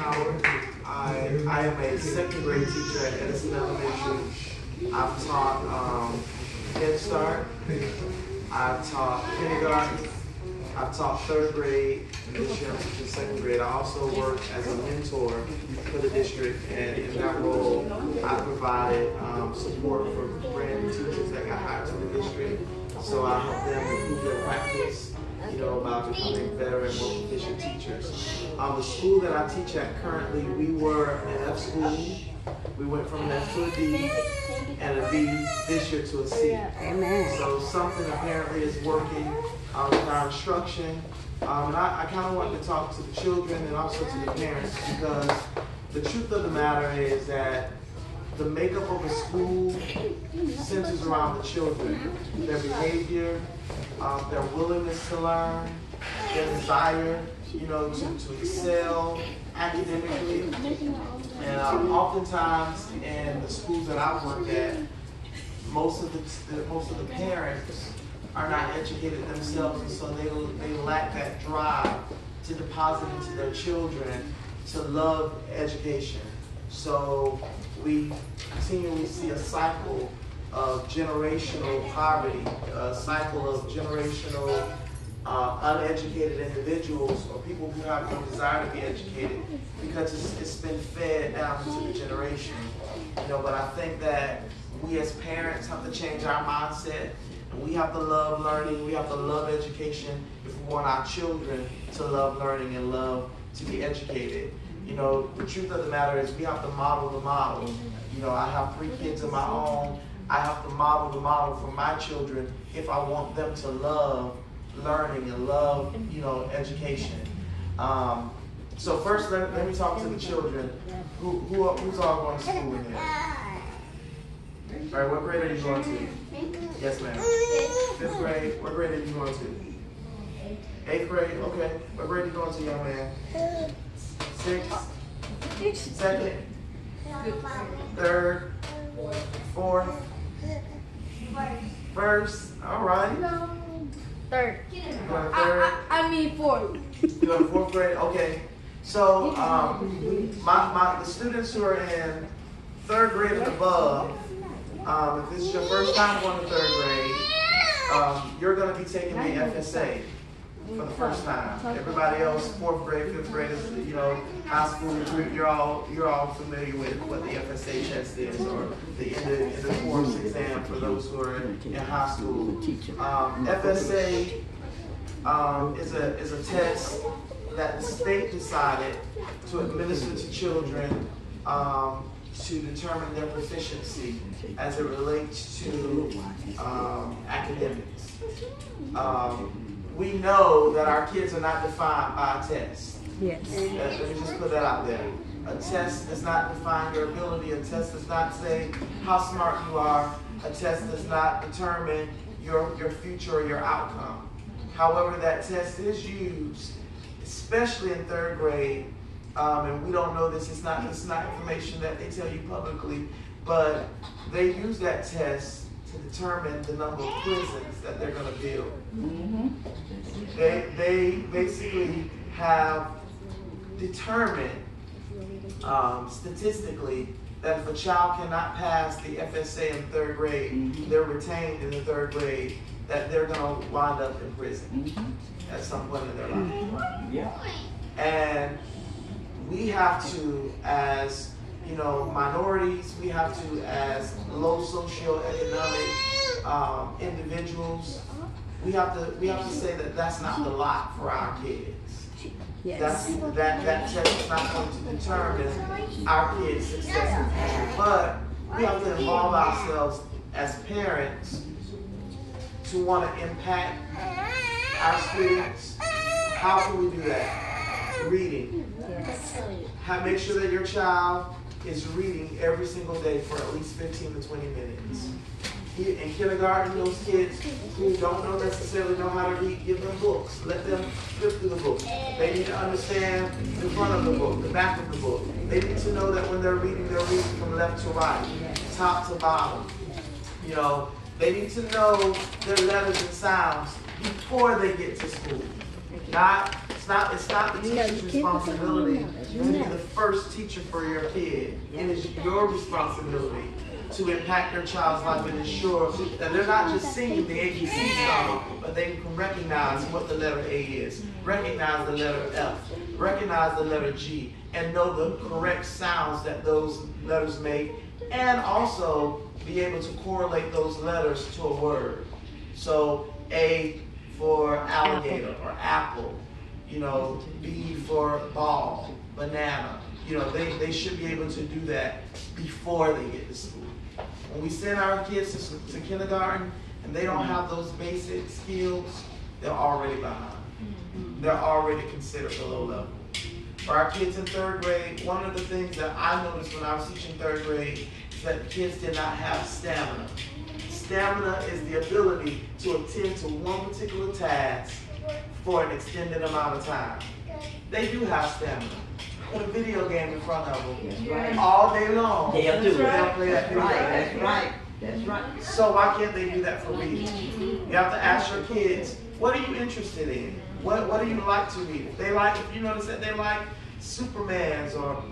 Howard. I am a second grade teacher at Edison Elementary. I've taught Head Start. I've taught kindergarten. I've taught third grade, and this year I'm teaching second grade. I also work as a mentor for the district, and in that role, I provided support for brand new teachers that got hired to the district. So I help them improve their practice, about becoming better and more proficient teachers. The school that I teach at currently, we were an F school. We went from an F to a D, and a B this year to a C. Amen. So something apparently is working with our instruction. And I kind of wanted to talk to the children and also to the parents, because the truth of the matter is that the makeup of a school centers around the children, their behavior, their willingness to learn, their desire, to excel academically. And oftentimes in the schools that I've worked at, most of the parents are not educated themselves, and so they lack that drive to deposit into their children to love education. So we continually see a cycle of generational poverty, a cycle of generational uneducated individuals or people who have no desire to be educated, because it's been fed down into the generation. But I think that we as parents have to change our mindset, and we have to love learning, we have to love education if we want our children to love learning and love to be educated. The truth of the matter is we have to model the model. I have 3 kids of my own. I have to model the model for my children if I want them to love learning and love, education. So first, let me talk to the children. Who's all going to school in here? All right, what grade are you going to? Yes, ma'am. 5th grade. What grade are you going to? 8th grade. Okay. What grade are you going to, young man? 6th. 2nd. 3rd. 4th. 1st. All right. 3rd. I mean 4th. You go to 4th grade? Okay. So the students who are in 3rd grade and above, if this is your first time going to 3rd grade, you're going to be taking the FSA for the first time. Everybody else, 4th grade, 5th grade, high school, you're all familiar with what the FSA test is, or the end of course exam for those who are in high school. FSA is a test that the state decided to administer to children to determine their proficiency as it relates to academics. We know that our kids are not defined by a test. Yes. Let me just put that out there. A test does not define your ability. A test does not say how smart you are. A test does not determine your future or your outcome. However, that test is used, especially in 3rd grade, and we don't know this, it's not information that they tell you publicly, but they use that test to determine the number of prisons that they're going to build. Mm-hmm. They basically have determined statistically that if a child cannot pass the FSA in 3rd grade, mm-hmm. they're retained in the 3rd grade, that they're going to wind up in prison mm-hmm. at some point in their life. Mm-hmm. Yeah. And we have to, as minorities, we have to, as low socioeconomic individuals, we have to say that that's not the lot for our kids. Yes. That test is not going to determine our kids' success in the future. But we have to involve ourselves as parents to want to impact our students. How can we do that? Reading. Yes. Make sure that your child is reading every single day for at least 15 to 20 minutes. In kindergarten, those kids who don't necessarily know how to read, give them books. Let them flip through the book. They need to understand the front of the book, the back of the book. They need to know that when they're reading from left to right, top to bottom. They need to know their letters and sounds before they get to school. Not It's not the teacher's responsibility to be the first teacher for your kid. It is your responsibility to impact their child's life and ensure that they're not just singing the ABC song, but they can recognize what the letter A is, recognize the letter F, recognize the letter G, and know the correct sounds that those letters make, and also be able to correlate those letters to a word. So A for alligator or apple, B for ball, banana. They should be able to do that before they get to school. When we send our kids to kindergarten and they don't have those basic skills, they're already behind. They're already considered a low level. For our kids in third grade, one of the things that I noticed when I was teaching third grade is that the kids did not have stamina. Stamina is the ability to attend to one particular task for an extended amount of time. They do have stamina. Put a video game in front of them all day long. They'll do it. They'll play that video game. That's right. That's right. So why can't they do that for reading? You have to ask your kids, what are you interested in? What do you like to read? If you notice that they like Supermans or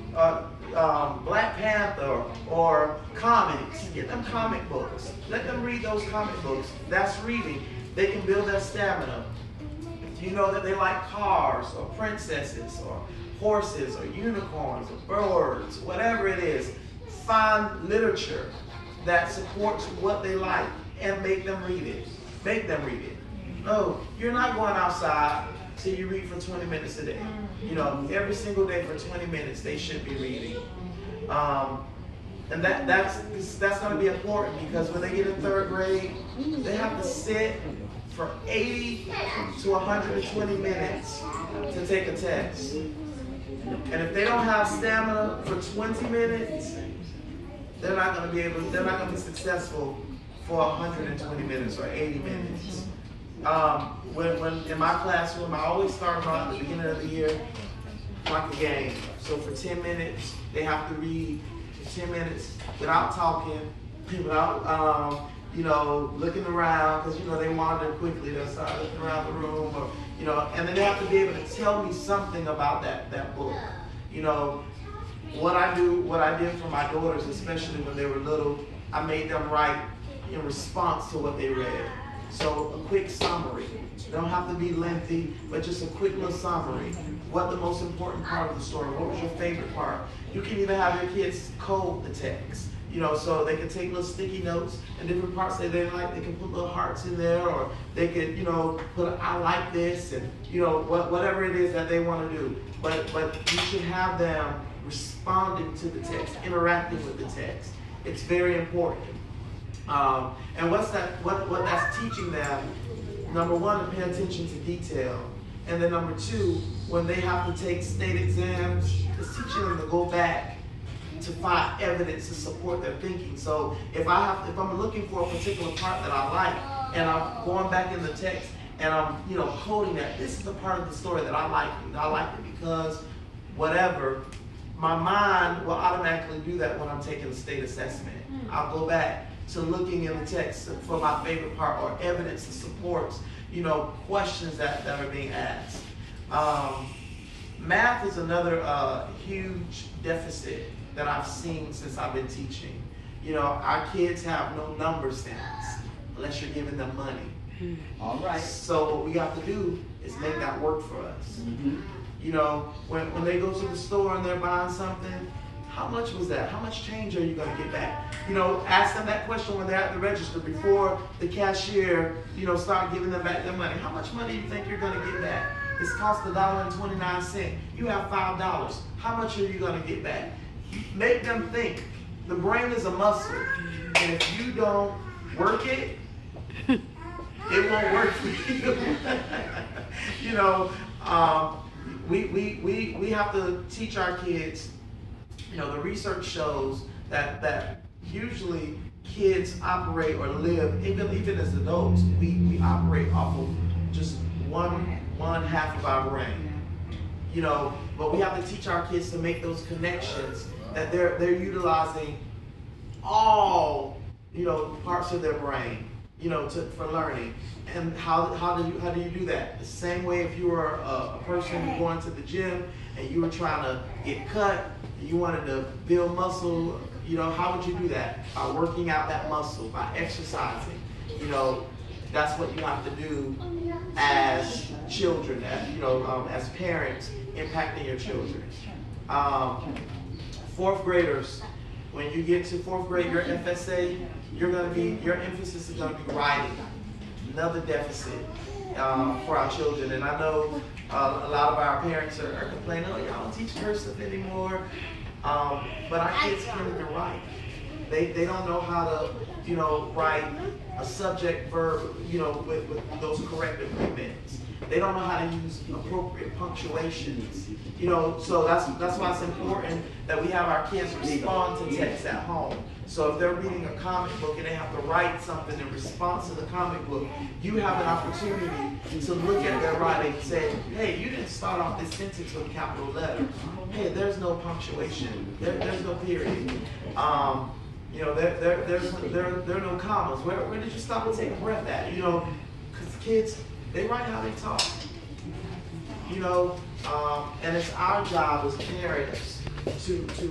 Black Panther or comics, get them comic books. Let them read those comic books. That's reading. They can build their stamina. If you know that they like cars or princesses or horses or unicorns or birds, whatever it is, find literature that supports what they like and make them read it. Make them read it. No, you're not going outside till you read for 20 minutes a day. Every single day for 20 minutes they should be reading. And that's going to be important because when they get in third grade, they have to sit for 80 to 120 minutes to take a test. And if they don't have stamina for 20 minutes, they're not going to be successful for 120 minutes or 80 minutes. When in my classroom, I always start around at the beginning of the year like a game. So for 10 minutes, they have to read for 10 minutes without talking, without looking around, because they wander quickly. They'll start looking around the room, or and then they have to be able to tell me something about that book. What I did for my daughters, especially when they were little, I made them write in response to what they read. So a quick summary. It don't have to be lengthy, but just a quick little summary. What the most important part of the story? What was your favorite part? You can even have your kids code the text. So they can take little sticky notes and different parts that they like. They can put little hearts in there, or they could, put I like this, and whatever it is that they want to do. But you should have them responding to the text, interacting with the text. It's very important. And what that's teaching them, number one, to pay attention to detail. And then number two, when they have to take state exams, it's teaching them to go back to find evidence to support their thinking. So if I'm looking for a particular part that I like, and I'm going back in the text and I'm coding that, this is the part of the story that I like. I like it because whatever, my mind will automatically do that when I'm taking a state assessment. I'll go back to looking in the text for my favorite part or evidence that supports, questions that are being asked. Math is another huge deficit that I've seen since I've been teaching. Our kids have no number sense unless you're giving them money. All right. So what we have to do is make that work for us. When they go to the store and they're buying something, how much was that? How much change are you going to get back? Ask them that question when they're at the register before the cashier, start giving them back their money. How much money do you think you're going to get back? It's cost $1.29. You have $5. How much are you going to get back? Make them think. The brain is a muscle, and if you don't work it, it won't work for you. We have to teach our kids. The research shows that usually kids operate or live, even as adults, we operate off of just one half of our brain. But we have to teach our kids to make those connections, that they're utilizing all parts of their brain. for learning. And how do you do that? The same way if you were a person going to the gym and you were trying to get cut, and you wanted to build muscle, how would you do that? By working out that muscle, by exercising. That's what you have to do as children, as parents, impacting your children. Fourth graders, when you get to fourth grade, your FSA, your emphasis is going to be writing. Another deficit for our children. And I know a lot of our parents are complaining, oh, y'all don't teach cursive anymore. But our kids can't even write. They don't know how to, write a subject verb, with those corrective movements. They don't know how to use appropriate punctuations. So that's why it's important that we have our kids respond to text at home. So if they're reading a comic book and they have to write something in response to the comic book, you have an opportunity to look at their writing and say, hey, you didn't start off this sentence with a capital letter. Hey, there's no punctuation. There's no period. There are no commas. Where did you stop and take a breath at? Because kids, they write how they talk. And it's our job as parents to